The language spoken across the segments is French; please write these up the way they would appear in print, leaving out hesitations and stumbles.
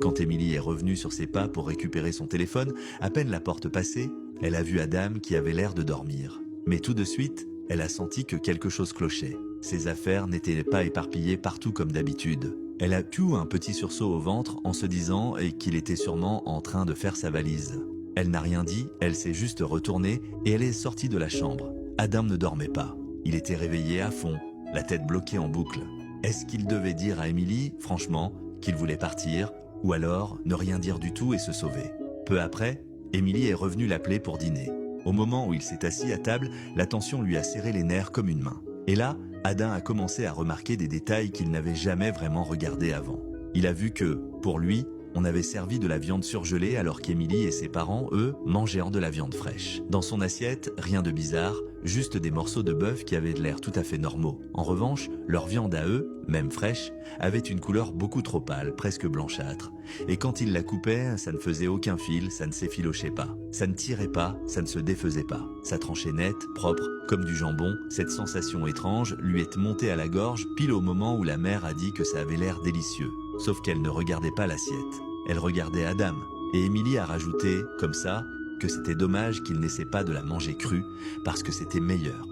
Quand Émilie est revenue sur ses pas pour récupérer son téléphone, à peine la porte passée, elle a vu Adam qui avait l'air de dormir. Mais tout de suite, elle a senti que quelque chose clochait. Ses affaires n'étaient pas éparpillées partout comme d'habitude. Elle a eu un petit sursaut au ventre en se disant qu'il était sûrement en train de faire sa valise. Elle n'a rien dit, elle s'est juste retournée et elle est sortie de la chambre. Adam ne dormait pas. Il était réveillé à fond, la tête bloquée en boucle. Est-ce qu'il devait dire à Émilie, franchement, qu'il voulait partir, ou alors ne rien dire du tout et se sauver? Peu après, Émilie est revenue l'appeler pour dîner. Au moment où il s'est assis à table, la tension lui a serré les nerfs comme une main. Et là, Adam a commencé à remarquer des détails qu'il n'avait jamais vraiment regardés avant. Il a vu que, pour lui, on avait servi de la viande surgelée alors qu'Émilie et ses parents, eux, mangeaient de la viande fraîche. Dans son assiette, rien de bizarre, juste des morceaux de bœuf qui avaient de l'air tout à fait normaux. En revanche, leur viande à eux, même fraîche, avait une couleur beaucoup trop pâle, presque blanchâtre. Et quand ils la coupaient, ça ne faisait aucun fil, ça ne s'effilochait pas. Ça ne tirait pas, ça ne se défaisait pas. Ça tranchait net, propre, comme du jambon. Cette sensation étrange lui est montée à la gorge pile au moment où la mère a dit que ça avait l'air délicieux. Sauf qu'elle ne regardait pas l'assiette. Elle regardait Adam. Et Émilie a rajouté, comme ça, que c'était dommage qu'il n'essaie pas de la manger crue, parce que c'était meilleur.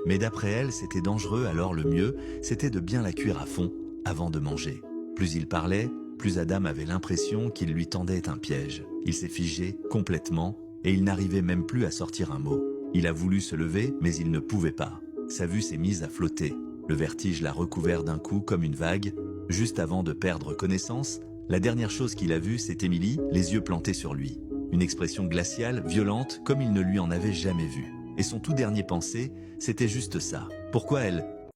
Mais d'après elle, c'était dangereux, alors le mieux, c'était de bien la cuire à fond, avant de manger. Plus il parlait, plus Adam avait l'impression qu'il lui tendait un piège. Il s'est figé complètement, et il n'arrivait même plus à sortir un mot. Il a voulu se lever, mais il ne pouvait pas. Sa vue s'est mise à flotter. Le vertige l'a recouvert d'un coup comme une vague. Juste avant de perdre connaissance, la dernière chose qu'il a vue, c'est Émilie, les yeux plantés sur lui. Une expression glaciale, violente, comme il ne lui en avait jamais vu. Et son tout dernier pensée, c'était juste ça. Pourquoi elle